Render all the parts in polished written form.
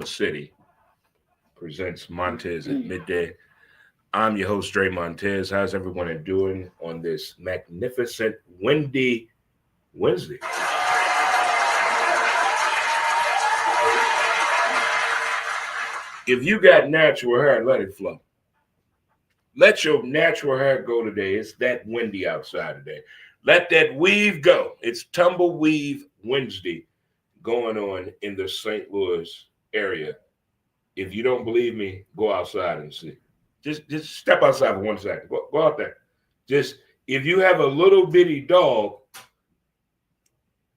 Oklahoma City presents Montez at midday. I'm your host, Dre Montez. How's everyone doing on this magnificent, windy Wednesday? If you got natural hair, let it flow. Let your natural hair go today. It's that windy outside today. Let that weave go. It's Tumbleweave Wednesday going on in the St. Louis area. If you don't believe me, go outside and see. Just step outside for 1 second. Go out there. Just if you have a little bitty dog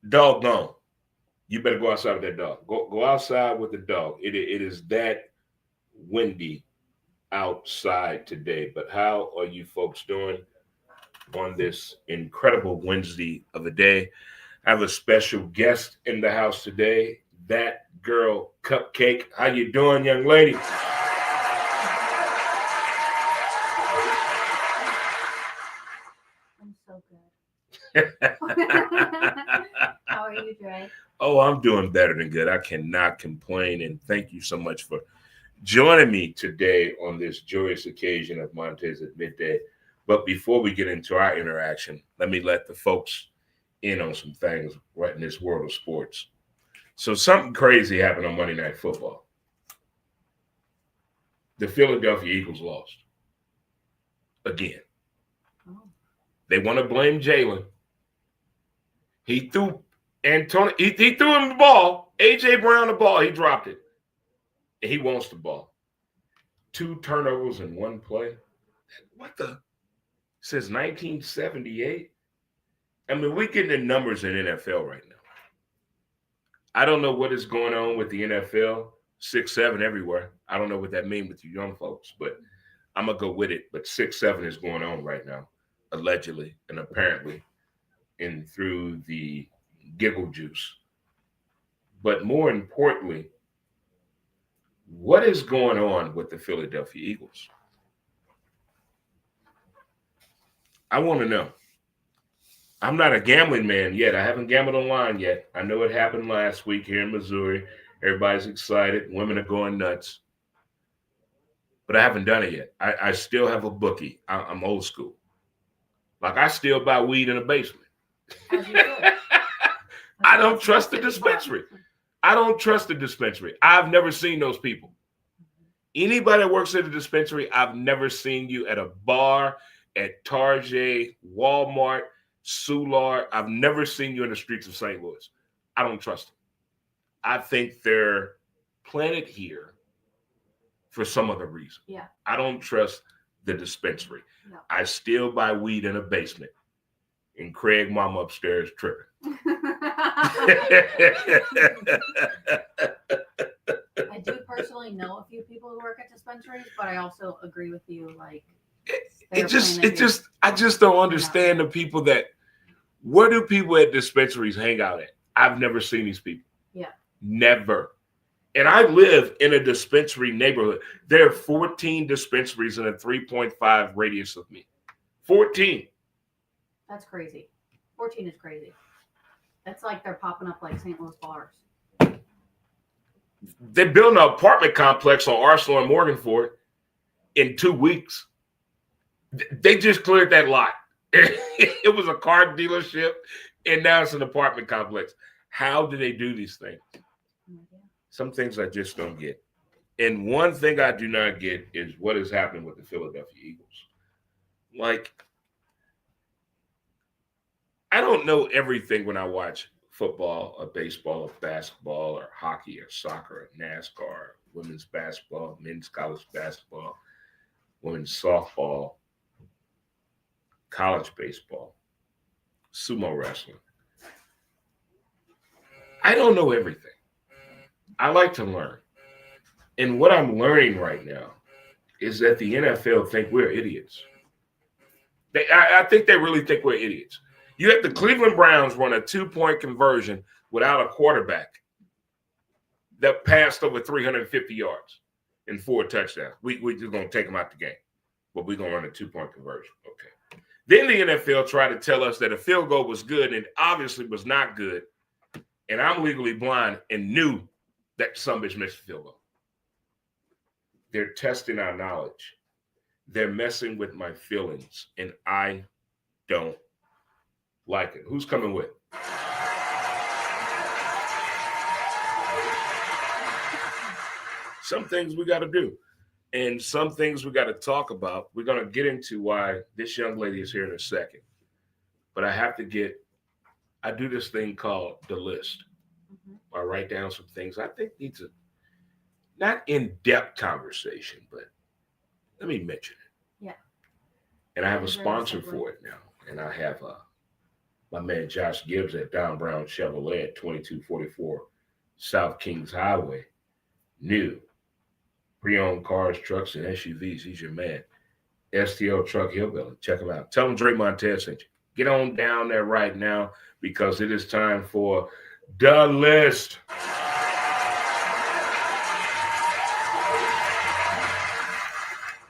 gone, you better go outside with that dog. Go outside with the dog. It is that windy outside today. But how are you folks doing on this incredible Wednesday of the day? I have a special guest in the house today. That girl Cupcake. How you doing, young lady? I'm so good. How are you, Dre? Oh, I'm doing better than good. I cannot complain. And thank you so much for joining me today on this joyous occasion of Montez at midday. But before we get into our interaction, let me let the folks in on some things right in this world of sports. So something crazy happened on Monday Night Football. The Philadelphia Eagles lost again. Oh. They want to blame Jalen. He threw Antonio. He threw him the ball. A.J. Brown the ball. He dropped it. And he wants the ball. 2 turnovers in one play. What the? Since 1978? I mean, we're getting the numbers in NFL right now. I don't know what is going on with the NFL. 6-7 everywhere. I don't know what that means with you young folks, but I'm going to go with it. But 6-7 is going on right now, allegedly and apparently, and through the giggle juice. But more importantly, what is going on with the Philadelphia Eagles? I want to know. I'm not a gambling man yet. I haven't gambled online yet. I know it happened last week here in Missouri. Everybody's excited. Women are going nuts. But I haven't done it yet. I still have a bookie. I'm old school. Like, I still buy weed in a basement. I don't trust the dispensary. I don't trust the dispensary. I've never seen those people. Anybody that works at the dispensary, I've never seen you at a bar, at Target, Walmart, Solar. I've never seen you in the streets of St. Louis. I don't trust them. I think they're planted here for some other reason. Yeah. I don't trust the dispensary. No. I still buy weed in a basement. And Craig mama upstairs tripping. I do personally know a few people who work at dispensaries, but I also agree with you. Like, I just don't understand the people that. Where do people at dispensaries hang out at? I've never seen these people. Yeah. Never. And I live in a dispensary neighborhood. There are 14 dispensaries in a 3.5 radius of me. 14. That's crazy. 14 is crazy. That's like they're popping up like St. Louis bars. They're building an apartment complex on Arsenal and Morganford in 2 weeks. They just cleared that lot. It was a car dealership, and now it's an apartment complex. How do they do these things? Some things I just don't get. And one thing I do not get is what is happening with the Philadelphia Eagles. Like, I don't know everything when I watch football or baseball or basketball or hockey or soccer or NASCAR, or women's basketball, men's college basketball, women's softball, college baseball, sumo wrestling. I don't know everything. I like to learn. And what I'm learning right now is that the NFL think we're idiots. I think they really think we're idiots. You had the Cleveland Browns run a 2-point conversion without a quarterback that passed over 350 yards and 4 touchdowns. We're just going to take them out the game, but we're going to run a 2-point conversion. Okay. Then the NFL tried to tell us that a field goal was good and it obviously was not good. And I'm legally blind and knew that some bitch missed the field goal. They're testing our knowledge. They're messing with my feelings, and I don't like it. Who's coming with? Some things we got to do, and some things we got to talk about. We're going to get into why this young lady is here in a second. But I do this thing called the list. I write down some things I think needs a not in-depth conversation, but let me mention it. Yeah. And I have a sponsor for it now. And I have my man Josh Gibbs at Don Brown Chevrolet at 2244 South Kings Highway. New pre-owned cars, trucks, and SUVs. He's your man. STL Truck Hillbilly. Check him out. Tell him Drake Montez sent you. Get on down there right now because it is time for the list.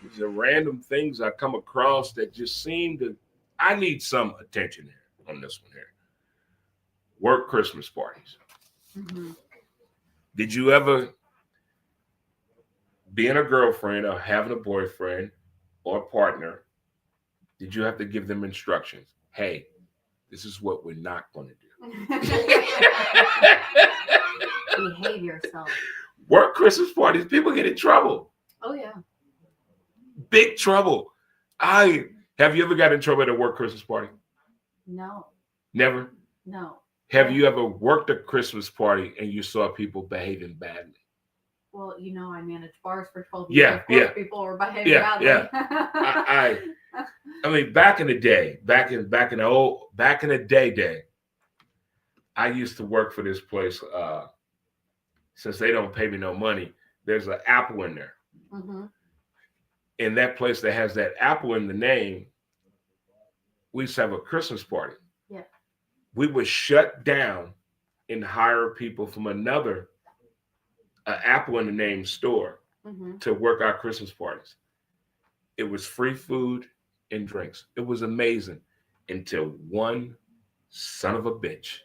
These are random things I come across that just seem to, I need some attention here on this one here. Work Christmas parties. Mm-hmm. Did you ever, being a girlfriend or having a boyfriend or a partner, did you have to give them instructions? Hey, this is what we're not going to do. Behave yourself. Work Christmas parties, people get in trouble. Oh, yeah. Big trouble. Have you ever got in trouble at a work Christmas party? No. Never? No. Have you ever worked a Christmas party and you saw people behaving badly? Well, I managed bars for 12 years. Of course, people were behaving badly. Yeah. I mean, back in the day, back in the day, I used to work for this place. Since they don't pay me no money, there's an apple in there. Mm-hmm. In that place that has that apple in the name, we used to have a Christmas party. Yeah. We would shut down and hire people from another apple in the name store to work our Christmas parties. It was free food and drinks. It was amazing until one son of a bitch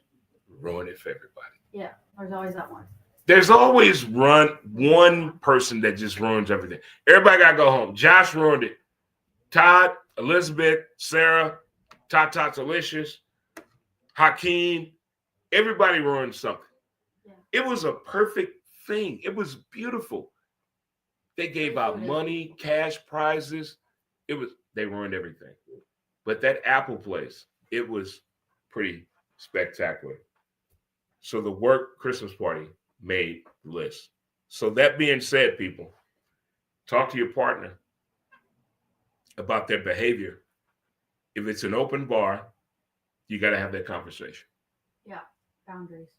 ruined it for everybody. Yeah, there's always that one. There's always one person that just ruins everything. Everybody got to go home. Josh ruined it. Todd, Elizabeth, Sarah, Tata Delicious, Hakeem, everybody ruined something. Yeah. It was a perfect thing. It was beautiful. They gave out money, cash prizes. They ruined everything. But that apple place, it was pretty spectacular. So the work Christmas party made the list. So that being said, people, talk to your partner about their behavior. If it's an open bar, you got to have that conversation. Yeah, boundaries.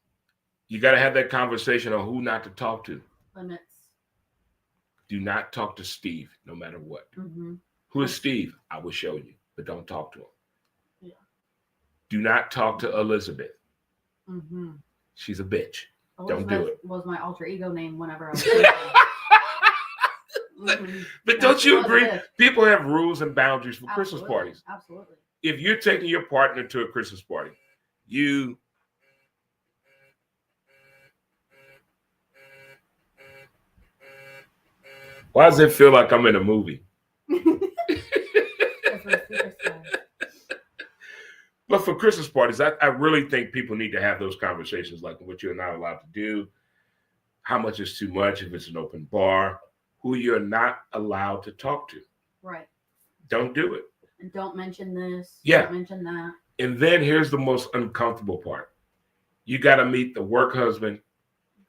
You got to have that conversation on who not to talk to. Limits. Do not talk to Steve, no matter what. Mm-hmm. Who is Steve? I will show you, but don't talk to him. Yeah. Do not talk to Elizabeth. Mm-hmm. She's a bitch. Elizabeth don't do it. Was my alter ego name whenever I was But don't you agree? People have rules and boundaries for Christmas parties. Absolutely. If you're taking your partner to a Christmas party, why does it feel like I'm in a movie? But for Christmas parties, I really think people need to have those conversations, like what you're not allowed to do, how much is too much if it's an open bar, who you're not allowed to talk to. Right. Don't do it. And don't mention this. Yeah. Don't mention that. And then here's the most uncomfortable part. You got to meet the work husband,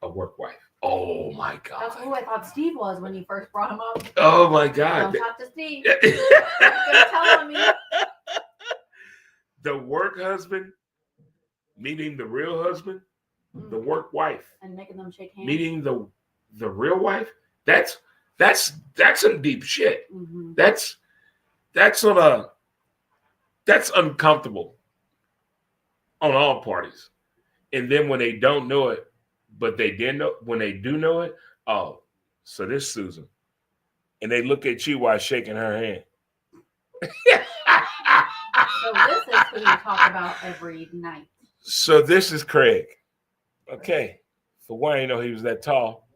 a work wife. Oh, my God. That's who I thought Steve was when you first brought him up. Oh, my God. Don't talk to Steve. He's gonna tell on me. The work husband meeting the real husband, the work wife. And making them shake hands. Meeting the real wife. That's some deep shit. Mm-hmm. That's uncomfortable on all parties. And then when they don't know it, but they didn't know, when they do know it, oh, so this Susan. And they look at you while shaking her hand. So this is who we talk about every night. So this is Craig. Okay. For one, I didn't know he was that tall.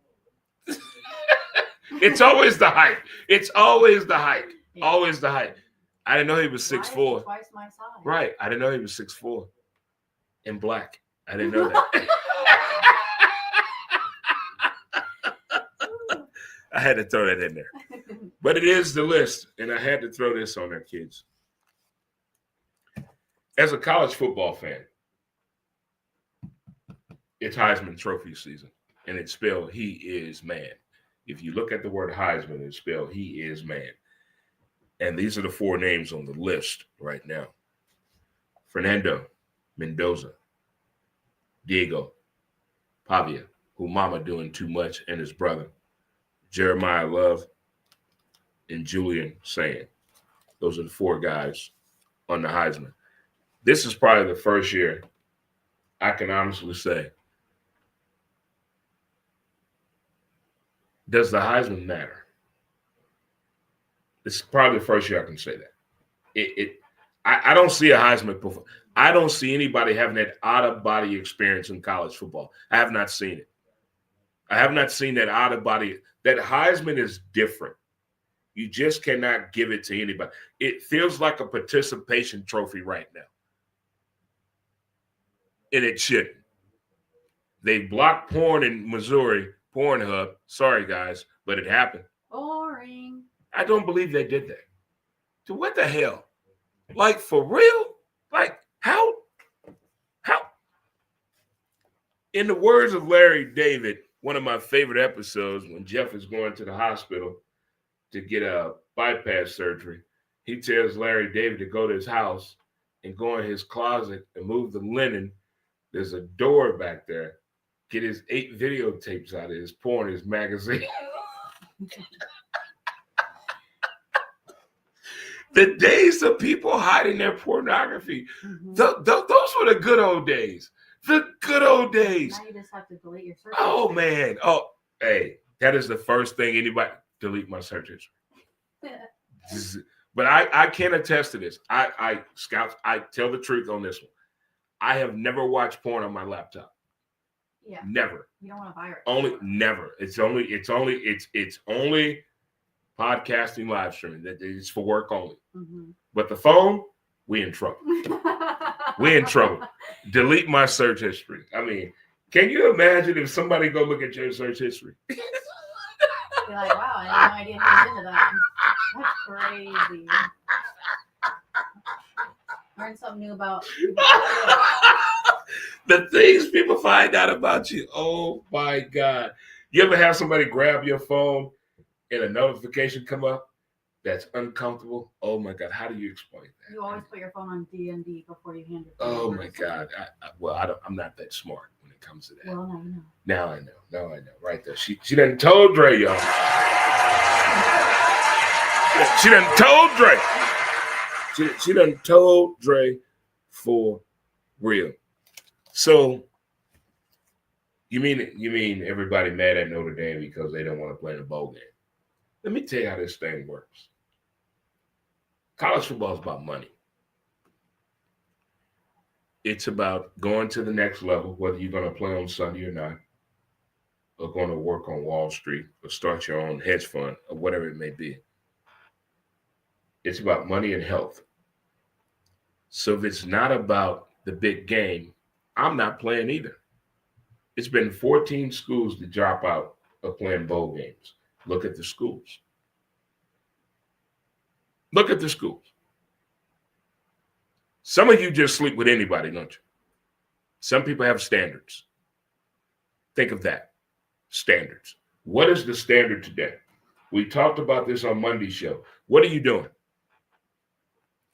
It's always the height. It's always the height. Yeah. Always the height. I didn't know he was Why is he 6'4". twice my size? Right. I didn't know he was 6'4". In black. I didn't know that. I had to throw that in there. But it is the list, and I had to throw this on there, kids. As a college football fan, it's Heisman Trophy season, and it's spelled He Is Man. If you look at the word Heisman, it's spelled He Is Man. And these are the 4 names on the list right now. Fernando Mendoza, Diego Pavia, who mama doing too much, and his brother, Jeremiah Love, and Julian Sand. Those are the 4 guys on the Heisman. This is probably the first year I can honestly say, does the Heisman matter? It's probably the first year I can say that. I don't see a Heisman perform. I don't see anybody having that out-of-body experience in college football. I have not seen it. I have not seen that out-of-body. That Heisman is different. You just cannot give it to anybody. It feels like a participation trophy right now. And it shouldn't. They blocked porn in Missouri, Pornhub. Sorry, guys, but it happened. Boring. I don't believe they did that. So what the hell? Like, for real? Like, how? In the words of Larry David, one of my favorite episodes, when Jeff is going to the hospital to get a bypass surgery, he tells Larry David to go to his house and go in his closet and move the linen. There's a door back there. Get his 8 videotapes out of his porn, his magazine. The days of people hiding their pornography, those were the good old days. The good old days. Now you just have to delete your search. Oh, man. Oh, hey, that is the first thing anybody delete my search history. But I can attest to this. I tell the truth on this one. I have never watched porn on my laptop. Yeah. Never. You don't want to virus. Never. It's only podcasting live streaming. That it's for work only. Mm-hmm. But the phone, we in trouble. We in trouble. Delete my search history. I mean, can you imagine if somebody go look at your search history? Be like, wow, I had no idea he was into that. That's crazy. Learn something new about the things people find out about you. Oh my God. You ever have somebody grab your phone and a notification come up that's uncomfortable? Oh my God. How do you explain that? You always put your phone on D&D before you hand it. Oh my God. I'm not that smart when it comes to that. Well, now you know. Now I know. Right there. She done told Dre, y'all. She done told Dre. She done told Dre for real. So you mean everybody mad at Notre Dame because they don't want to play in a bowl game? Let me tell you how this thing works. College football is about money. It's about going to the next level, whether you're going to play on Sunday or not, or going to work on Wall Street, or start your own hedge fund, or whatever it may be. It's about money and health. So if it's not about the big game, I'm not playing either. It's been 14 schools to drop out of playing bowl games. Look at the schools. Look at the schools. Some of you just sleep with anybody, don't you? Some people have standards. Think of that. Standards. What is the standard today? We talked about this on Monday's show. What are you doing?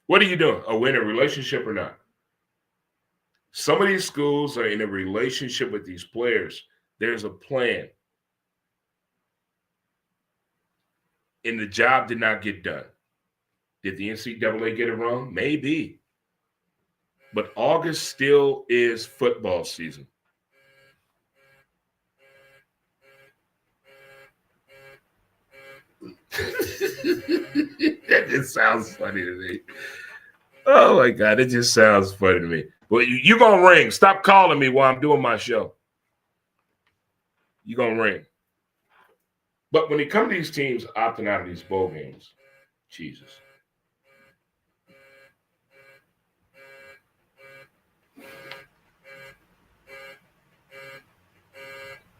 What are you doing? Are we in a relationship or not? Some of these schools are in a relationship with these players. There's a plan. And the job did not get done. Did the NCAA get it wrong? Maybe. But August still is football season. That just sounds funny to me. Oh my God, it just sounds funny to me. But you're going to ring. Stop calling me while I'm doing my show. you're going to ring. But when it comes to these teams opting out of these bowl games, Jesus.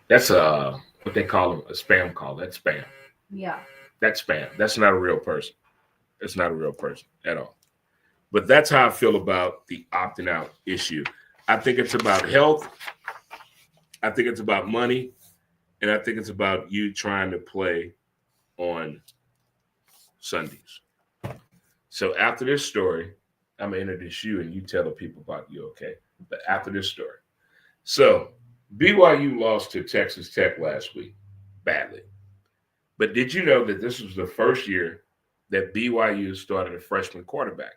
That's what they call them, a spam call. That's spam. Yeah. That's spam. That's not a real person. It's not a real person at all. But that's how I feel about the opting out issue. I think it's about health. I think it's about money. And I think it's about you trying to play on Sundays. So after this story, I'm going to introduce you and you tell the people about you, okay? But after this story. So BYU lost to Texas Tech last week, badly. But did you know that this was the first year that BYU started a freshman quarterback?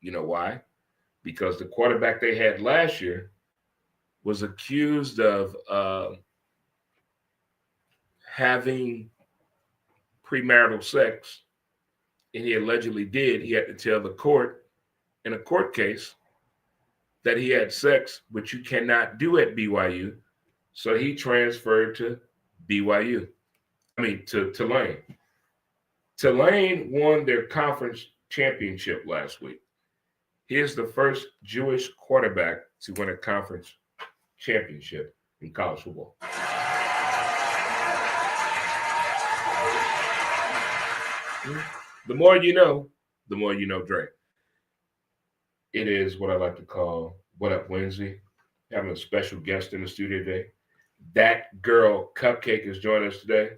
You know why? Because the quarterback they had last year was accused of having premarital sex, and he allegedly did. He had to tell the court in a court case that he had sex, which you cannot do at BYU. So he transferred to BYU. To Tulane. Tulane won their conference championship last week. He is the first Jewish quarterback to win a conference championship in college football. The more you know, Dre. It is what I like to call What Up Wednesday. Having a special guest in the studio today. That girl Cupcake is joining us today.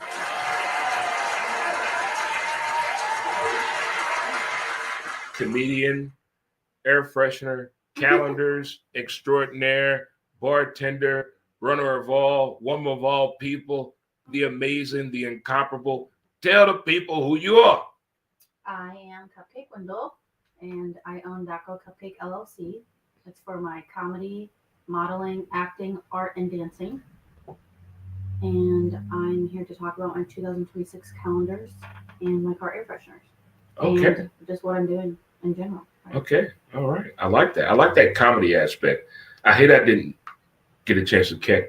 Comedian, air freshener, calendars, extraordinaire, bartender, runner of all, woman of all people, the amazing, the incomparable. Tell the people who you are. I am Cupcake Wendell, and I own That Girl Cupcake LLC. It's for my comedy, modeling, acting, art, and dancing. And I'm here to talk about my 2026 calendars and my car air fresheners. Okay. And just what I'm doing in general. Right? Okay. All right. I like that. I like that comedy aspect. I hate I didn't get a chance to catch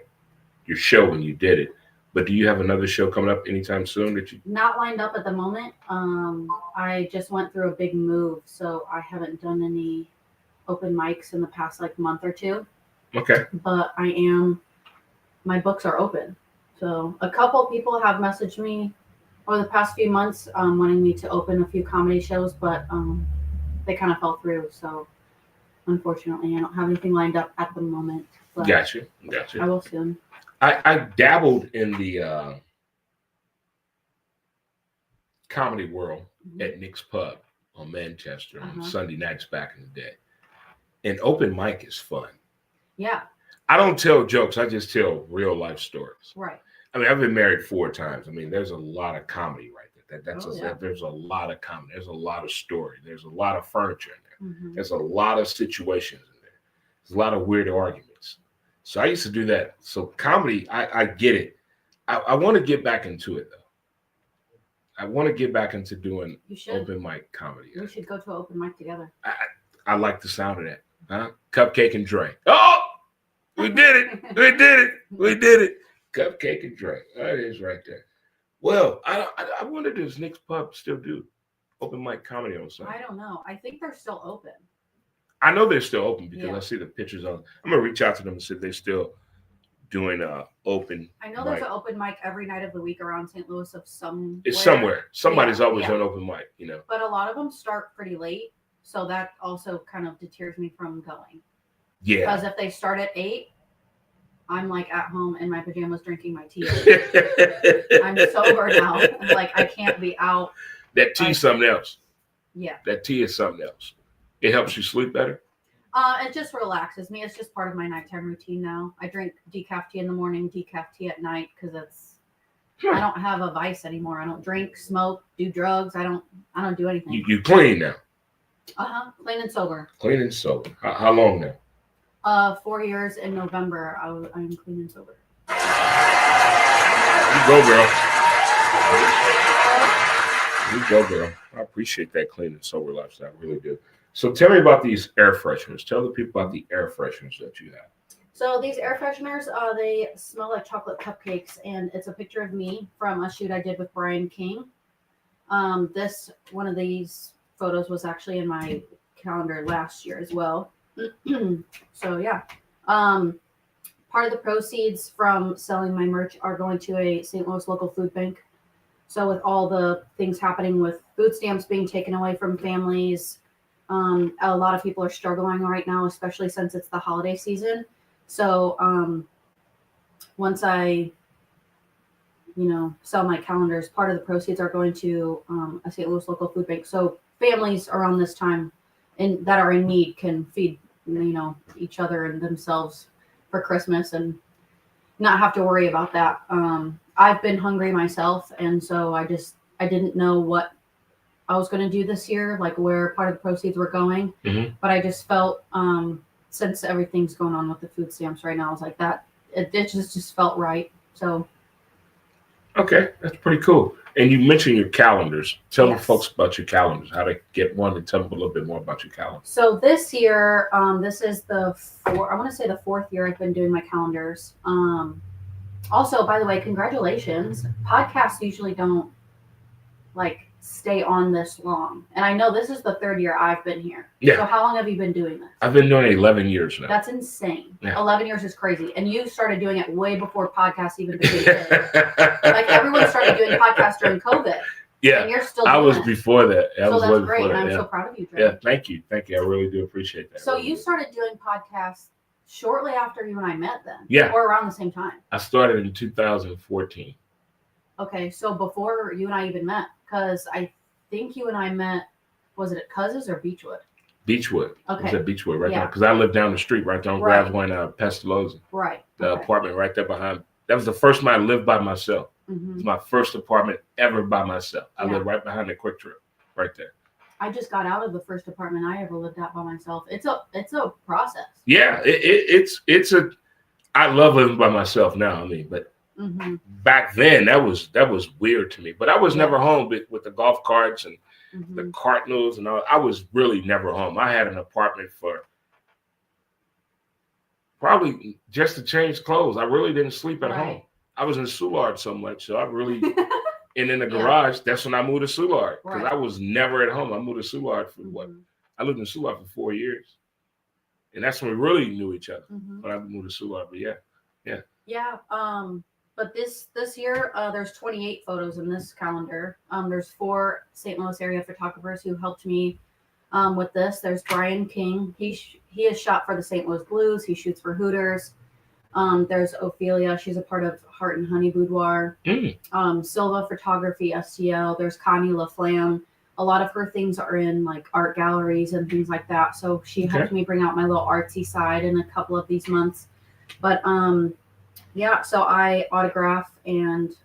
your show when you did it. But do you have another show coming up anytime soon that you? Not lined up at the moment. I just went through a big move, so I haven't done any open mics in the past month or two. Okay. But my books are open. So a couple people have messaged me over the past few months wanting me to open a few comedy shows, but they kind of fell through. So unfortunately, I don't have anything lined up at the moment. But Gotcha. I will soon. I dabbled in the comedy world at Nick's Pub on Manchester on Sunday nights back in the day. And open mic is fun. Yeah. I don't tell jokes. I just tell real life stories. Right. I've been married 4 times. There's a lot of comedy right there. Yeah. There's a lot of comedy. There's a lot of story. There's a lot of furniture in there. Mm-hmm. There's a lot of situations in there. There's a lot of weird arguments. So I used to do that. So comedy, I get it. I want to get back into it, though. I want to get back into doing open mic comedy. We should go to an open mic together. I like the sound of that. Huh? Cupcake and Dre. Oh, we did it. We did it. We did it. Cupcake and Dre. That is right there. Well, I wonder, does Nick's Pub still do open mic comedy on Sunday? I don't know. I think they're still open. I know they're still open because I see the pictures on. I'm going to reach out to them and see if they're still doing open. I know there's an open mic every night of the week around St. Louis of somewhere. It's somewhere. Somebody's always on open mic, But a lot of them start pretty late. So that also kind of deters me from going. Yeah. Because if they start at 8, I'm at home in my pajamas drinking my tea. I'm sober now. I can't be out. That tea is something else. Yeah. That tea is something else. It helps you sleep better? It just relaxes me. It's just part of my nighttime routine now. I drink decaf tea in the morning, decaf tea at night because I don't have a vice anymore. I don't drink, smoke, do drugs. I don't do anything. You clean now? Clean and sober. Clean and sober. How long now? 4 years in November. I'm clean and sober. You go, girl. You go, girl. I appreciate that clean and sober lifestyle. I really do. So tell me about these air fresheners. Tell the people about the air fresheners that you have. So these air fresheners, they smell like chocolate cupcakes, and it's a picture of me from a shoot I did with Brian King. This one of these photos was actually in my calendar last year as well. So yeah. Part of the proceeds from selling my merch are going to a St. Louis local food bank. So with all the things happening with food stamps being taken away from families, a lot of people are struggling right now, especially since it's the holiday season. So once I, sell my calendars, part of the proceeds are going to a St. Louis local food bank. So families around this time and that are in need can feed, each other and themselves for Christmas and not have to worry about that. I've been hungry myself, and so I didn't know what I was going to do this year, like where part of the proceeds were going. Mm-hmm. But I just felt, since everything's going on with the food stamps right now, I was like that. It just felt right. So. Okay, that's pretty cool. And you mentioned your calendars. Tell the Yes. folks about your calendars, how to get one, and tell them a little bit more about your calendar. So this year, this is I want to say the 4th year I've been doing my calendars. Also, by the way, congratulations. Podcasts usually don't stay on this long. And I know this is the 3rd year I've been here. Yeah. So how long have you been doing this? I've been doing it 11 years now. That's insane. Yeah. 11 years is crazy. And you started doing it way before podcasts even became big. Everyone started doing podcasts during COVID. Yeah. And you're still doing I was it. before that. So that's great. And I'm so proud of you, Dre. Yeah, thank you. Thank you. I really do appreciate that. So you started doing podcasts shortly after you and I met then? Yeah. Or around the same time? I started in 2014. Okay, so before you and I even met, because I think you and I met, was it at Cousins or Beechwood? Beechwood. Okay. It was at Beechwood right Yeah. now. Because I lived down the street right down Right. Gravel and Pestalozzi. Right. The Okay. apartment right there behind. That was the first time I lived by myself. Mhm. It was my first apartment ever by myself. I Yeah. lived right behind the Quick Trip, right there. I just got out of the first apartment I ever lived at by myself. It's a process. Yeah, it's a. I love living by myself now. I mean, but Mm-hmm. back then that was weird to me. But I was Yeah. never home with the golf carts and Mm-hmm. the Cardinals and all. I was really never home. I had an apartment for probably just to change clothes. I really didn't sleep at Right. home. I was in Soulard so much, so I really. And in the Yeah. garage, that's when I moved to Soulard because Right. I was never at home. I moved to Soulard for what? Mhm. I lived in Soulard for 4 years, and that's when we really knew each other. Mhm. When I moved to Soulard, but yeah. Yeah. But this year, there's 28 photos in this calendar. There's 4 St. Louis area photographers who helped me with this. There's Brian King. He has shot for the St. Louis Blues. He shoots for Hooters. There's Ophelia. She's a part of Heart and Honey Boudoir. Silva Photography, STL. There's Connie LaFlamme. A lot of her things are in art galleries and things like that. So she helped me bring out my little artsy side in a couple of these months. But yeah, so I autograph and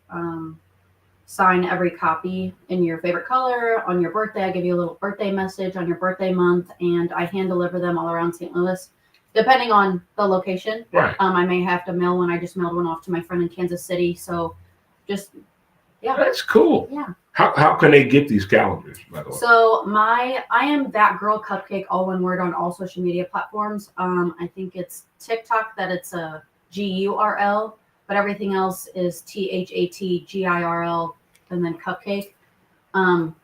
sign every copy in your favorite color on your birthday. I give you a little birthday message on your birthday month, and I hand deliver them all around St. Louis, depending on the location. Right. I may have to mail one. I just mailed one off to my friend in Kansas City. So just, yeah. That's cool. Yeah. How can they get these calendars, by the way? So I am That Girl Cupcake, all one word, on all social media platforms. I think it's TikTok that it's a GURL, but everything else is THATGIRL and then Cupcake.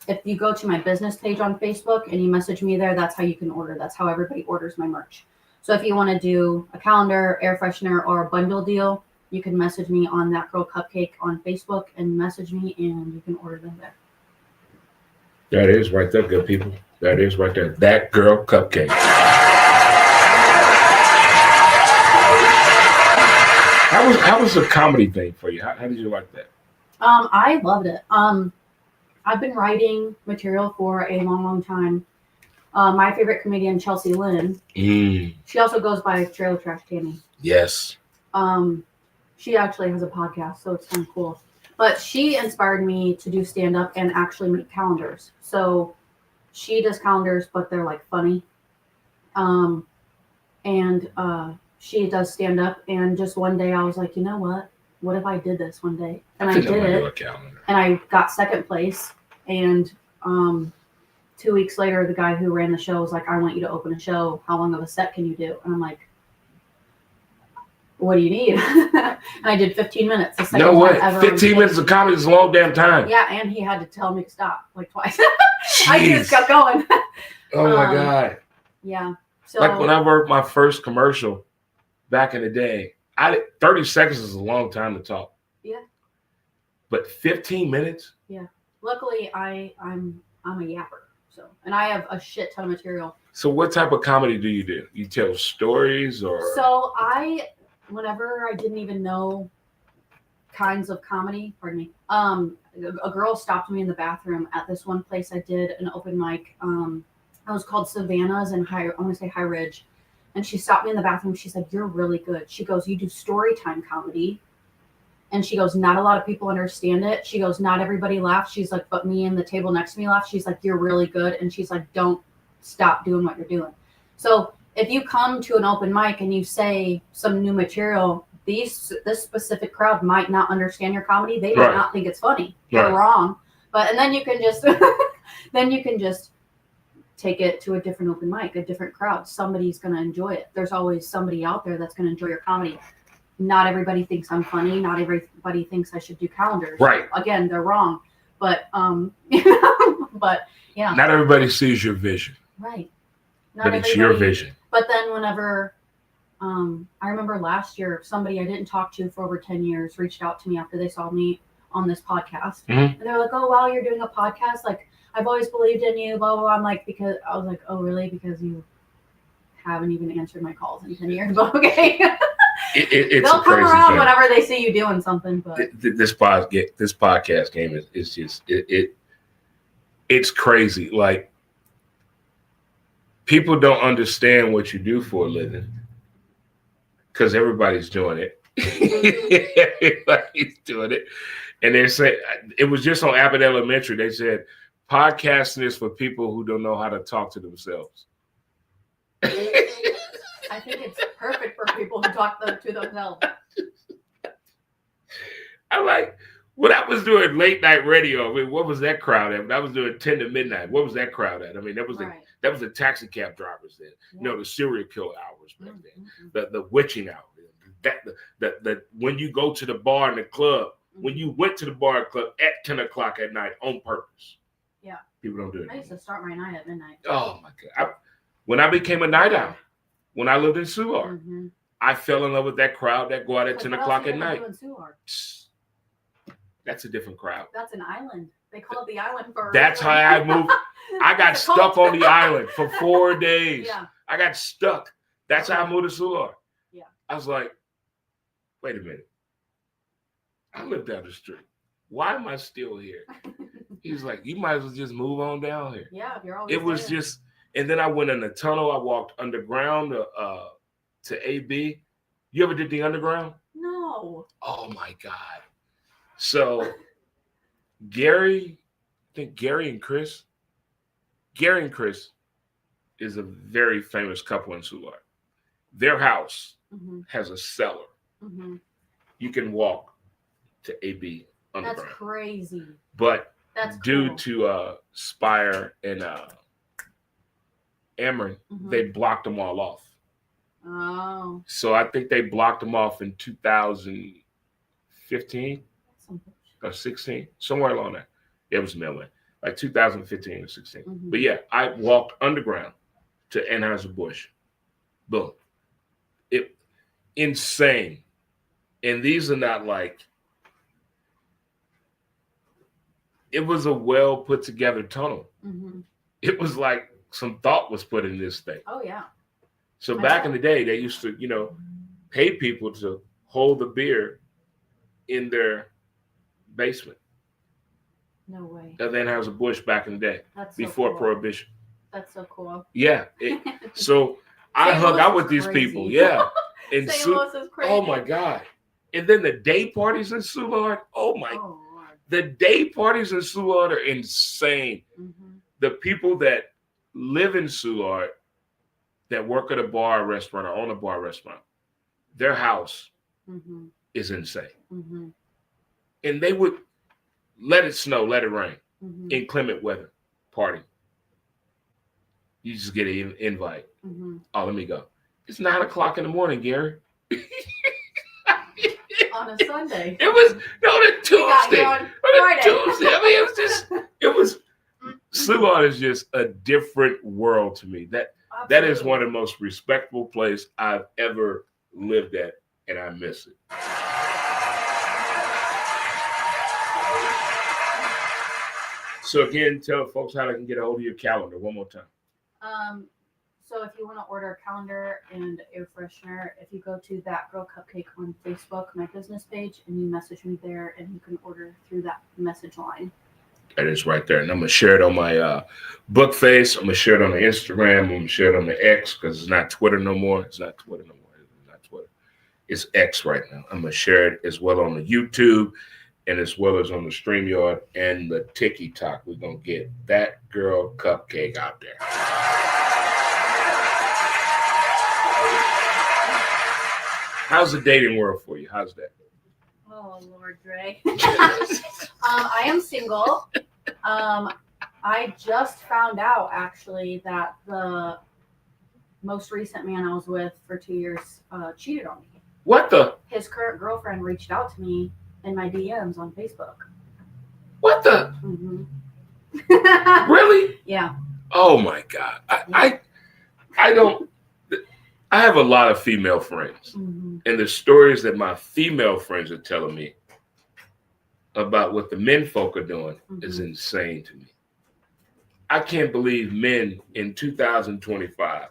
If you go to my business page on Facebook and you message me there, that's how you can order. That's how everybody orders my merch. So if you want to do a calendar, air freshener, or a bundle deal, you can message me on That Girl Cupcake on Facebook and message me, and you can order them there. That is right there, good people. That is right there. That Girl Cupcake. How was the comedy thing for you? How did you like that? I loved it. I've been writing material for a long, long time. My favorite comedian, Chelsea Lynn, she also goes by Trailer Trash Tammy. Yes. She actually has a podcast, so it's kind of cool. But she inspired me to do stand-up and actually make calendars. So she does calendars, but they're funny. And she does stand-up. And just one day I was like, you know what? What if I did this one day? And I did it. And I got second place. And 2 weeks later, the guy who ran the show was like, I want you to open a show. How long of a set can you do? And I'm like, what do you need? And I did 15 minutes. The second No way. time ever. 15 minutes of comedy is a long damn time. Yeah, and he had to tell me to stop like twice. Jeez. I just kept going. Oh my God. Yeah. So Like when I worked my first commercial back in the day, 30 seconds is a long time to talk. Yeah. But 15 minutes? Yeah. Luckily, I'm a yapper. So, and I have a shit ton of material. So what type of comedy do? You tell stories or? So whenever I didn't even know kinds of comedy, pardon me, a girl stopped me in the bathroom at this one place I did an open mic. It was called Savannah's in I want to say High Ridge. And she stopped me in the bathroom. She said, "You're really good." She goes, "You do story time comedy." And she goes, "Not a lot of people understand it." She goes, "Not everybody laughs." She's like, "But me and the table next to me laughed." She's like, "You're really good." And she's like, "Don't stop doing what you're doing." So if you come to an open mic and you say some new material, this specific crowd might not understand your comedy. They might not think it's funny. You're wrong. And then you can just take it to a different open mic, a different crowd. Somebody's going to enjoy it. There's always somebody out there that's going to enjoy your comedy. Not everybody thinks I'm funny. Not everybody thinks I should do calendars. Right. Again, they're wrong. But but yeah. Not everybody sees your vision. Right. But it's your vision. But then whenever I remember last year, somebody I didn't talk to for over 10 years reached out to me after they saw me on this podcast. Mm-hmm. And they're like, "Oh, wow, you're doing a podcast. Like, I've always believed in you, blah, blah, blah." I'm like, because I was like, "Oh, really? Because you haven't even answered my calls in 10 years." But okay. It's They'll come around whenever they see you doing something. But this podcast game is just it's crazy. Like, people don't understand what you do for a living because everybody's doing it. Everybody's doing it. And they say, it was just on Abbott Elementary, they said, podcasting is for people who don't know how to talk to themselves. I think it's perfect for people who talk to themselves. I like, when I was doing late night radio, I mean, what was that crowd at? When I was doing 10 to midnight, what was that crowd at? I mean, that was the taxi cab drivers then. Yeah. You know, the serial killer hours back then, the witching hour. That when you go to the bar and the club, when you went to the bar and club at 10 o'clock at night on purpose. Yeah. People don't do it. I used to start my night at midnight. Oh my God. When I became a night owl, when I lived in Soulard, I fell in love with that crowd that go out at 10 o'clock at night. That's a different crowd. That's an island. They call it the island for That's how I moved. I got stuck on the island for 4 days. Yeah. I got stuck. That's how I moved to Soulard. Yeah. I was like, wait a minute. I live down the street. Why am I still here? He's like, you might as well just move on down here. Yeah, you're always It was there. Just, and then I went in the tunnel. I walked underground to AB. You ever did the underground? No. Oh my God. So Gary and Chris is a very famous couple in Soulard. Their house has a cellar. You can walk to AB underground. That's crazy. But due to Spire and Ameren, they blocked them all off. Oh. So I think they blocked them off in 2015 or 16, somewhere along there. It was Midland, like 2015 or 16. But yeah, I walked underground to Anheuser-Busch. Boom. Insane. And these are not like, it was a well put together tunnel. It was like some thought was put in this thing. Oh yeah. So back in the day, they used to, pay people to hold the beer in their basement. No way. Of Anheuser-Busch back in the day. That's before so cool. Prohibition. That's so cool. Yeah. So I hung out with these people. Yeah. And St. Louis is crazy. Oh my God. And then the day parties in Soulard. Oh my. Oh, the day parties in Soulard are insane. The people that live in Soulard that work at a bar or restaurant or own a bar or restaurant, their house is insane. And they would let it snow, let it rain, inclement weather, party. You just get an invite. Oh, let me go. It's 9 o'clock in the morning, Gary. on a Sunday. It was the Tuesday. Tuesday. On The Friday. Tuesday. I mean, it was. Suon is just a different world to me. That is one of the most respectful places I've ever lived at, and I miss it. So again, tell folks how they can get a hold of your calendar one more time. So if you want to order a calendar and air freshener, if you go to That Girl Cupcake on Facebook, my business page, and you message me there, and you can order through that message line. That is right there. And I'm going to share it on my book face. I'm going to share it on the Instagram. I'm going to share it on the X because it's not Twitter no more. It's not Twitter no more. It's not Twitter. It's X right now. I'm going to share it as well on the YouTube and as well as on the StreamYard and the TikTok. We're going to get That Girl Cupcake out there. How's the dating world for you? How's that? Oh, Lord, Dre. I am single. I just found out, actually, that the most recent man I was with for 2 years cheated on me. What the? His current girlfriend reached out to me in my DMs on Facebook. What the? Mm-hmm. Really? Yeah. Oh, my God. I don't. I have a lot of female friends. Mm-hmm. And the stories that my female friends are telling me about what the men folk are doing is insane to me. I can't believe men in 2025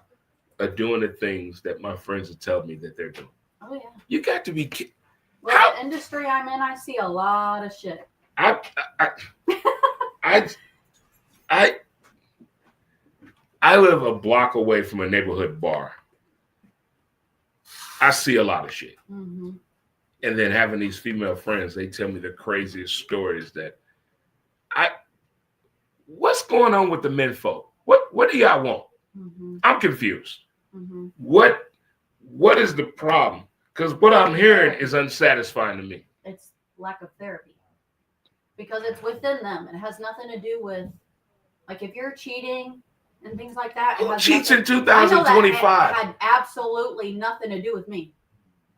are doing the things that my friends are telling me that they're doing. Oh, yeah. You got to be kidding. Well, the industry I'm in, I see a lot of shit. I live a block away from a neighborhood bar. I see a lot of shit. Mm-hmm. And then having these female friends, they tell me the craziest stories that what's going on with the men folk? What do y'all want? Mm-hmm. I'm confused. Mm-hmm. What is the problem? Because what I'm hearing is unsatisfying to me. It's lack of therapy. Because it's within them. It has nothing to do with, like, if you're cheating and things like that. Who cheats in 2025? It had absolutely nothing to do with me.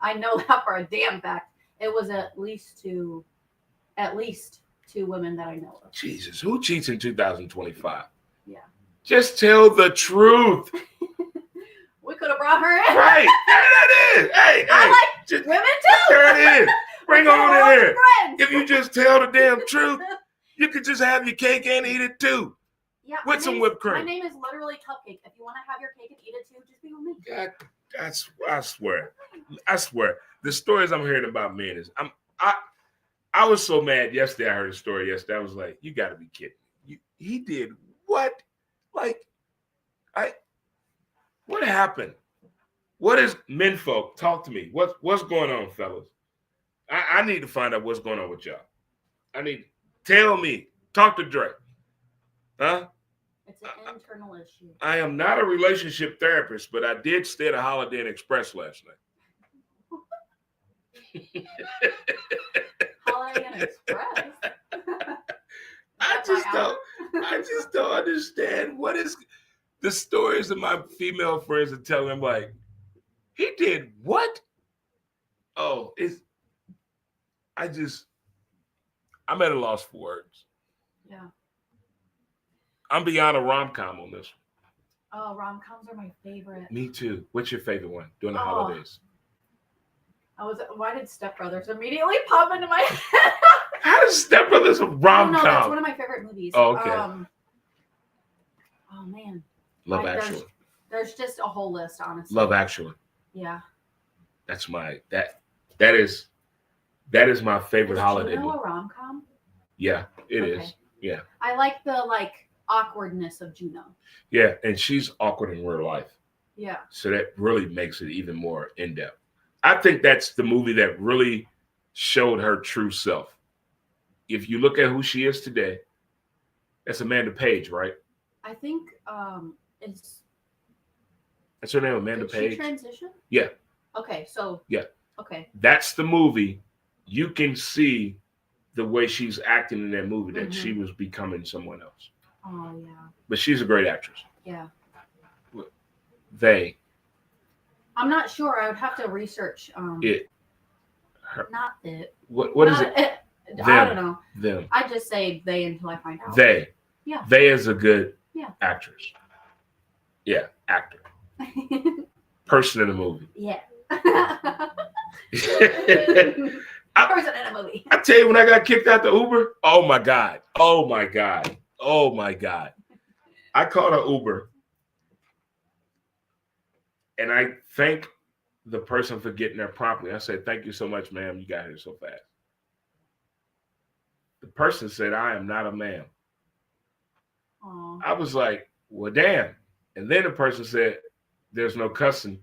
I know that for a damn fact. It was at least two women that I know of. Jesus, who cheats in 2025? Yeah. Just tell the truth. We could have brought her in. Right. There it is. Hey, I like just, women too. there it is. Bring on in there. Friends. If you just tell the damn truth, you could just have your cake and eat it too. Yeah, with some whipped cream. My name is literally Cupcake. If you want to have your cake and eat it too, just be with me. God, I swear. The stories I'm hearing about men is I was so mad yesterday. I heard a story yesterday. I was like, you got to be kidding me. He did what? Like, what happened? What is men folk? Talk to me. What's going on, fellas? I need to find out what's going on with y'all. Tell me. Talk to Dre. Huh? It's an internal issue. I am not a relationship therapist, but I did stay at a Holiday Inn Express last night. Holiday Inn Express? I just don't understand what is the stories that my female friends are telling them. Like, he did what? Oh, I'm at a loss for words. Yeah. I'm beyond a rom-com on this one. Oh, rom-coms are my favorite. Me too. What's your favorite one during the holidays? Why did Step Brothers immediately pop into my head? How does Step Brothers a rom-com? No, that's one of my favorite movies. Oh, okay. Oh man. Love Actually. There's just a whole list, honestly. Love Actually. Yeah. That's that is my favorite holiday movie. movie. A rom-com? Yeah, it is. Yeah. I like the awkwardness of Juno. Yeah, and she's awkward in real life. Yeah. So that really makes it even more in-depth. I think that's the movie that really showed her true self. If you look at who she is today, that's Amanda Page, right? I think it's... That's her name, Amanda Page. Did she transition? Yeah. Okay, so... Yeah. Okay. That's the movie. You can see the way she's acting in that movie, that she was becoming someone else. Oh, yeah. But she's a great actress. Yeah. I'm not sure. I would have to research. Not it. What is it? I don't know. Them. I just say they until I find out. They. Yeah. They is a good Yeah. actress. Yeah, actor. Person in the movie. Yeah. Person in a movie. I tell you, when I got kicked out the Uber, oh my God. Oh my God. Oh my God. I called an Uber and I thank the person for getting there promptly. I said, thank you so much, ma'am. You got here so fast. The person said, I am not a ma'am. Aww. I was like, well, damn. And then the person said, there's no cussing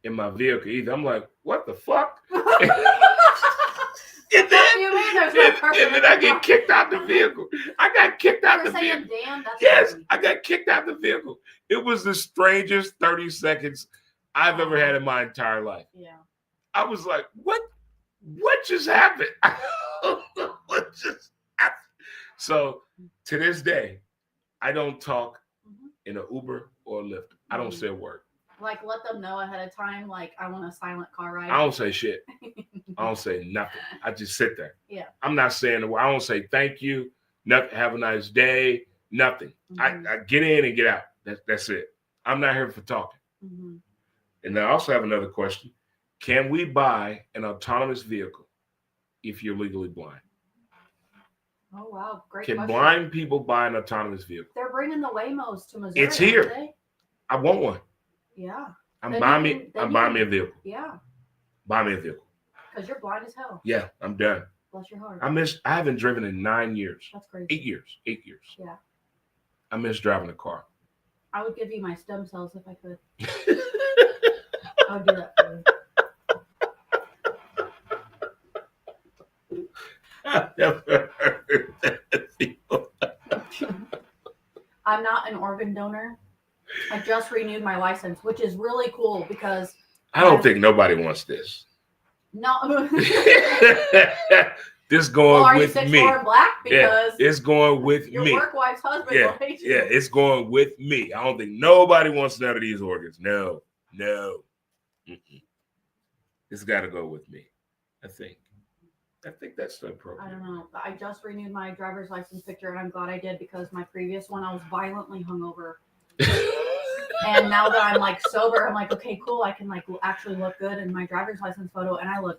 in my vehicle either. I'm like, what the fuck? And then I get kicked out the vehicle. I got kicked out the vehicle. Damn, that's yes, crazy. I got kicked out the vehicle. It was the strangest 30 seconds I've ever had in my entire life. Yeah. I was like, what just happened? What just happened? So to this day, I don't talk in an Uber or a Lyft. I don't say a word. Like, let them know ahead of time, like, I want a silent car ride. I don't say shit. I don't say nothing. I just sit there. Yeah. I'm not saying a word. I don't say thank you, nothing, have a nice day, nothing. I get in and get out. That's it. I'm not here for talking. And I also have another question. Can we buy an autonomous vehicle if you're legally blind? Oh, wow. Great Can question. blind people buy an autonomous vehicle? They're bringing the Waymos to Missouri. It's here. Aren't they? I want one. Yeah. I'm buying me a vehicle. Yeah. Buy me a vehicle. Because you're blind as hell. Yeah, I'm done. Bless your heart. I haven't driven in 9 years. That's crazy. 8 years. 8 years. Yeah. I miss driving a car. I would give you my stem cells if I could. I would do that for you. I've never heard that before. I'm not an organ donor. I just renewed my license, which is really cool because I don't think nobody wants this. No. This going with me. Black because it's going with your me. Your work wife's husband will hate you. Yeah, it's going with me. I don't think nobody wants none of these organs. No. It's got to go with me. I think that's the appropriate. I don't know. I just renewed my driver's license picture, and I'm glad I did because my previous one I was violently hungover. And now that I'm like sober, I'm like, okay, cool. I can like actually look good in my driver's license photo, and I look.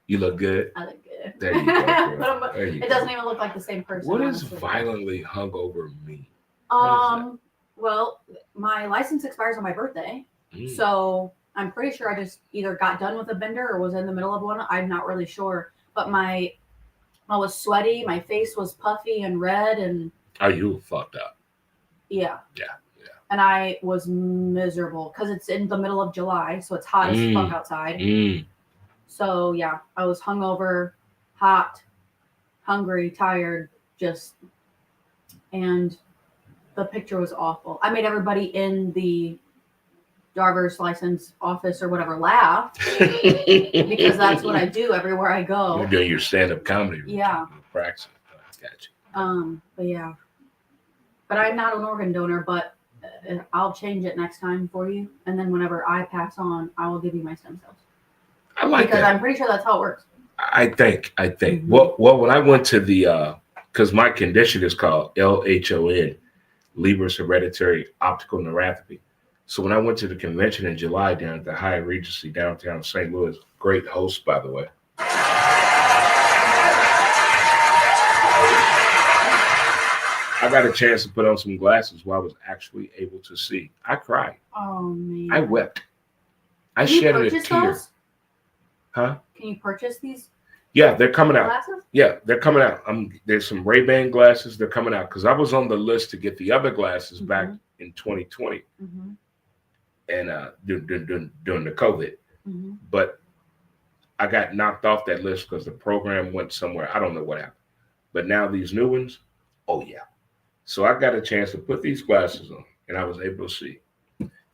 You look good. I look good. There you go. But it doesn't even look like the same person. What does violently hungover mean? Well, my license expires on my birthday, so I'm pretty sure I just either got done with a bender or was in the middle of one. I'm not really sure, but I was sweaty. My face was puffy and red, and you were fucked up. Yeah. And I was miserable because it's in the middle of July, so it's hot as fuck outside. So yeah, I was hungover, hot, hungry, tired, and the picture was awful. I made everybody in the driver's license office or whatever laugh because that's what I do everywhere I go. You're doing your stand-up comedy. Yeah. Practicing. Gotcha. But yeah. But I'm not an organ donor, but I'll change it next time for you. And then whenever I pass on, I will give you my stem cells. I like because that. I'm pretty sure that's how it works. I think. Well, when I went to the, because my condition is called LHON, Leber's Hereditary Optical Neuropathy. So when I went to the convention in July down at the Hyatt Regency downtown St. Louis, great host, by the way. I got a chance to put on some glasses where I was actually able to see. I cried. Oh, man. I wept. I shed a tear. Those? Huh? Can you purchase these? Yeah, they're coming out. Glasses? Yeah, they're coming out. There's some Ray-Ban glasses. They're coming out because I was on the list to get the other glasses back in 2020 and during the COVID. But I got knocked off that list because the program went somewhere. I don't know what happened. But now these new ones, oh yeah. So I got a chance to put these glasses on and I was able to see.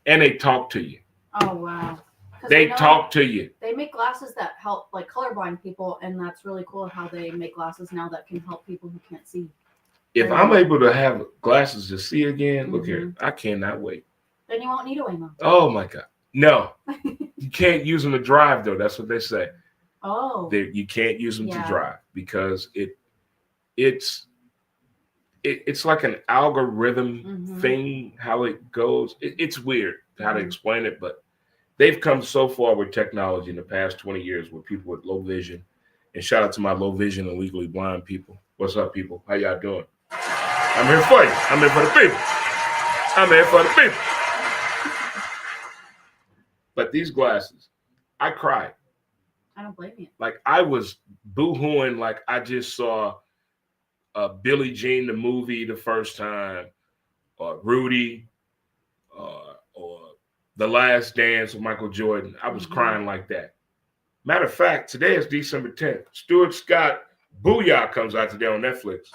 And they talk to you. Oh, wow. They talk to you. They make glasses that help like colorblind people, and that's really cool how they make glasses now that can help people who can't see. If I'm able to have glasses to see again, look here, I cannot wait. Then you won't need a Waymo. Oh my God. No, you can't use them to drive though. That's what they say. Oh. You can't use them to Yeah. drive because it's like an algorithm thing. How it goes, it's weird how to explain it, but they've come so far with technology in the past 20 years with people with low vision. And shout out to my low vision and legally blind people. What's up, people? How y'all doing? I'm here for you. I'm here for the people. I'm here for the people. But these glasses, I cried. I don't blame you. Like I was boo-hooing like I just saw Billie Jean the movie the first time, or Rudy, or The Last Dance with Michael Jordan. I was crying like that. Matter of fact, today is December 10th. Stuart Scott Booyah comes out today on Netflix.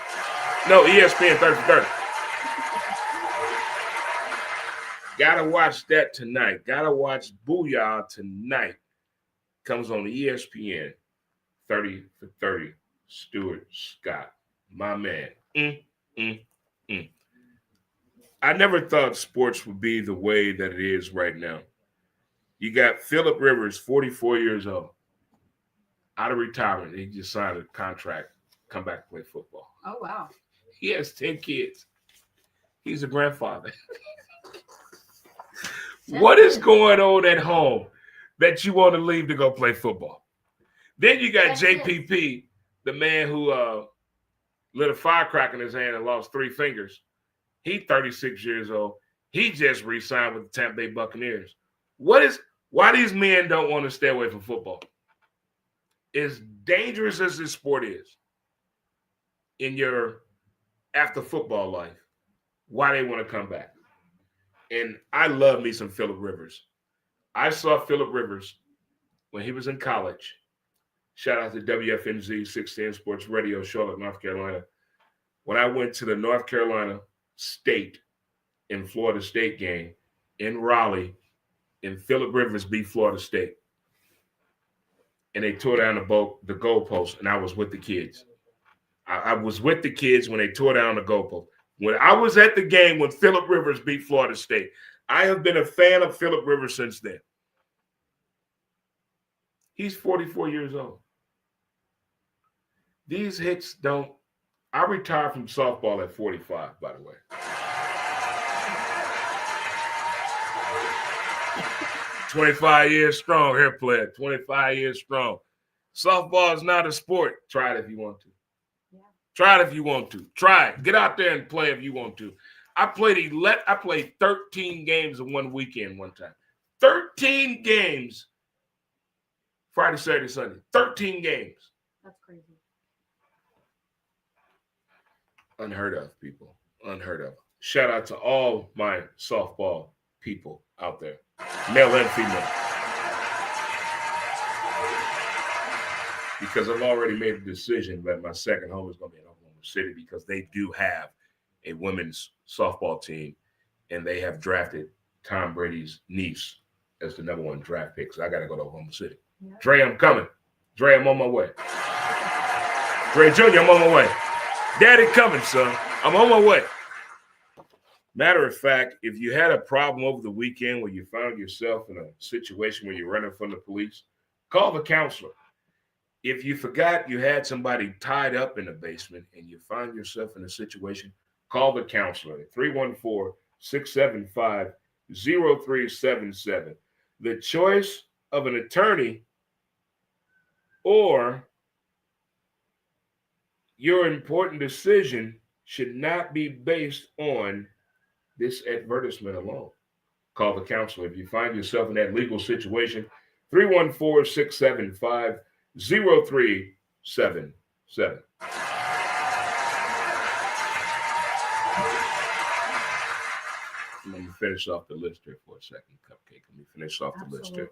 No, ESPN 30 for 30. Gotta watch that tonight. Gotta watch Booyah tonight. Comes on ESPN 30 for 30. Stuart Scott, my man. I never thought sports would be the way that it is right now. You got Phillip Rivers, 44 years old, out of retirement. He just signed a contract, come back and play football. Oh, wow. He has 10 kids. He's a grandfather. What is going on at home that you want to leave to go play football? Then you got JPP, the man who lit a firecracker in his hand and lost 3 fingers. He's 36 years old. He just re-signed with the Tampa Bay Buccaneers. Why these men don't want to stay away from football? As dangerous as this sport is in your after football life, why they want to come back? And I love me some Phillip Rivers. I saw Phillip Rivers when he was in college. Shout out to WFNZ 610 Sports Radio, Charlotte, North Carolina. When I went to the North Carolina State and Florida State game in Raleigh, and Phillip Rivers beat Florida State. And they tore down the goalpost, and I was with the kids. I was with the kids when they tore down the goalpost. When I was at the game when Phillip Rivers beat Florida State, I have been a fan of Phillip Rivers since then. He's 44 years old. These hits don't. I retired from softball at 45, by the way. 25 years strong here, player. 25 years strong. Softball is not a sport. Try it if you want to. Yeah. Try it if you want to. Try it. Get out there and play if you want to. I played 13 games in one weekend one time. 13 games. Friday, Saturday, Sunday. 13 games. That's crazy. Unheard of, people. Unheard of. Shout out to all my softball people out there, male and female. Because I've already made a decision that my second home is going to be in Oklahoma City because they do have a women's softball team, and they have drafted Tom Brady's niece as the number 1 draft pick. So I got to go to Oklahoma City. Yeah. Dre, I'm coming. Dre, I'm on my way. Dre Jr., I'm on my way. Daddy coming, son. I'm on my way. Matter of fact, if you had a problem over the weekend where you found yourself in a situation where you're running from the police, call the counselor. If you forgot you had somebody tied up in the basement and you find yourself in a situation, call the counselor at 314-675-0377. The choice of an attorney or your important decision should not be based on this advertisement alone. Call the counselor. If you find yourself in that legal situation, 314-675-0377. I'm going to finish off the list here for a second, Cupcake. Let me finish off the list here.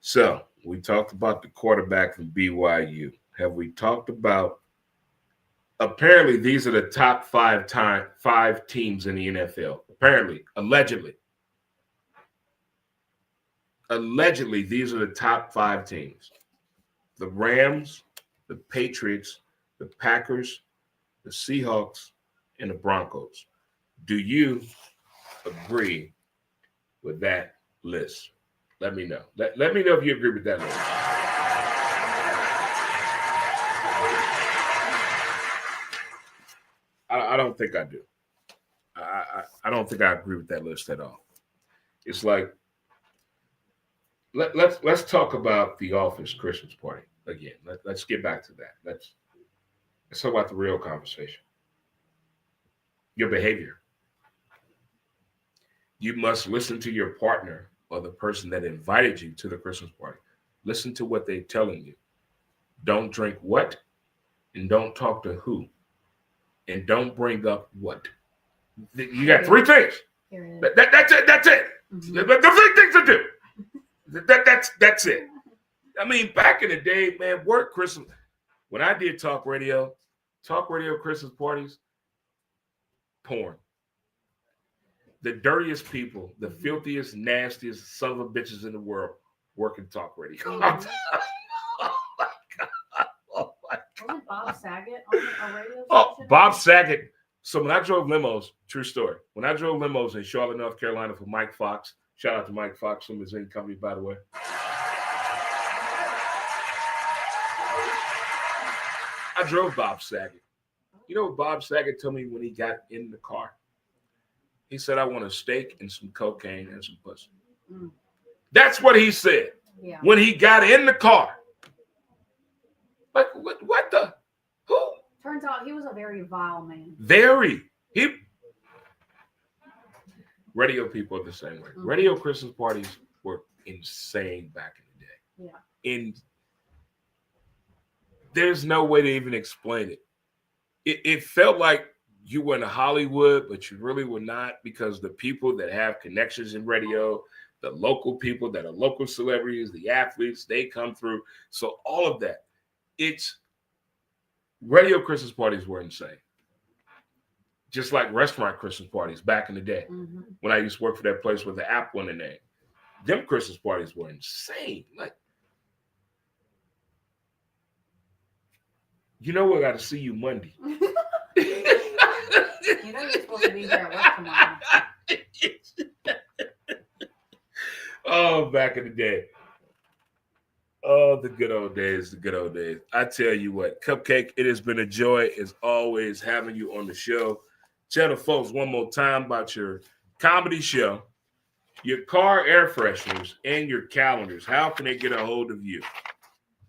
So, we talked about the quarterback from BYU. Have we talked about apparently these are the top 5 teams in the NFL. Apparently, allegedly, these are the top 5 teams. The Rams, the Patriots, the Packers, the Seahawks, and the Broncos. Do you agree with that list? Let me know. Let me know if you agree with that list. I don't think I do. I don't think I agree with that list at all. It's like let's talk about the office Christmas party again. Let's get back to that. Let's talk about the real conversation. Your behavior. You must listen to your partner or the person that invited you to the Christmas party. Listen to what they're telling you. Don't drink what, and don't talk to who, and don't bring up what. You got three things. That's it. That's it. Mm-hmm. The three things to do. That's it. I mean, back in the day, man, work Christmas. When I did talk radio Christmas parties, porn. The dirtiest people, the filthiest, nastiest son of a bitches in the world working talk radio. Mm-hmm. Oh my God. Wasn't Bob Saget on a radio station? Oh, Bob Saget. So when I drove limos, true story. When I drove limos in Charlotte, North Carolina for Mike Fox, shout out to Mike Fox from his company, by the way. I drove Bob Saget. You know what Bob Saget told me when he got in the car? He said, I want a steak and some cocaine and some pussy. Mm. That's what he said when he got in the car. Like, what the? Who? Turns out he was a very vile man. Radio people are the same way. Mm-hmm. Radio Christmas parties were insane back in the day. Yeah. There's no way to even explain it. It felt like you were in Hollywood, but you really were not, because the people that have connections in radio, the local people that are local celebrities, the athletes, they come through. So all of that, radio Christmas parties were insane. Just like restaurant Christmas parties back in the day, mm-hmm. when I used to work for that place with the apple in the name. Them Christmas parties were insane. Like, you know, we got to see you Monday. You know you're supposed to be here at work tomorrow. Oh, back in the day. Oh, the good old days, I tell you what, Cupcake, it has been a joy as always having you on the show. Tell the folks one more time about your comedy show, your car air fresheners, and your calendars. How can they get a hold of you?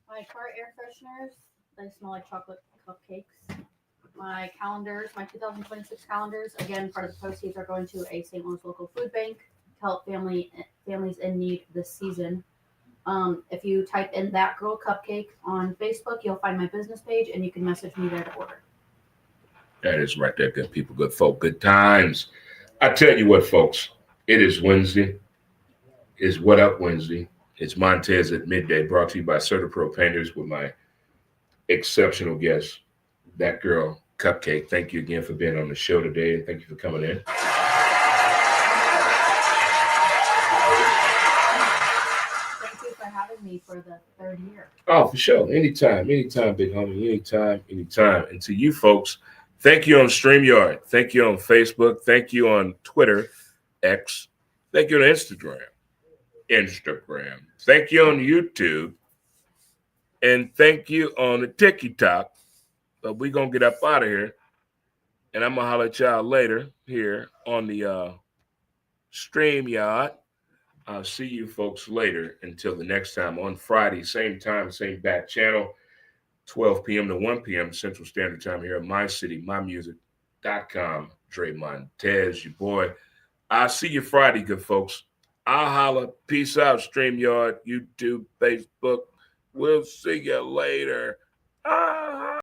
My car air fresheners, they smell like chocolate cupcakes. My calendars, my 2026 calendars, again, part of the proceeds are going to a St. Louis local food bank to help families in need this season. If you type in That Girl Cupcake on Facebook, you'll find my business page, and you can message me there to order. That is right there, good people, good folk, good times. I tell you what, folks, it is Wednesday. It's What Up Wednesday. It's Montez at Midday, brought to you by CertaPro Painters with my exceptional guest, That Girl Cupcake. Thank you again for being on the show today, and thank you for coming in. Thank you for having me for the third year. Oh, for sure. Anytime, big homie. Anytime. And to you folks, thank you on StreamYard. Thank you on Facebook. Thank you on Twitter, X. Thank you on Instagram. Thank you on YouTube. And thank you on the TikTok. But we're going to get up out of here. And I'm going to holler at y'all later here on the StreamYard. I'll see you folks later. Until the next time on Friday, same time, same bat channel, 12 p.m. to 1 p.m. Central Standard Time here at mycitymymusic.com. Dre Montez, your boy. I'll see you Friday, good folks. I'll holler. Peace out, StreamYard, YouTube, Facebook. We'll see you later.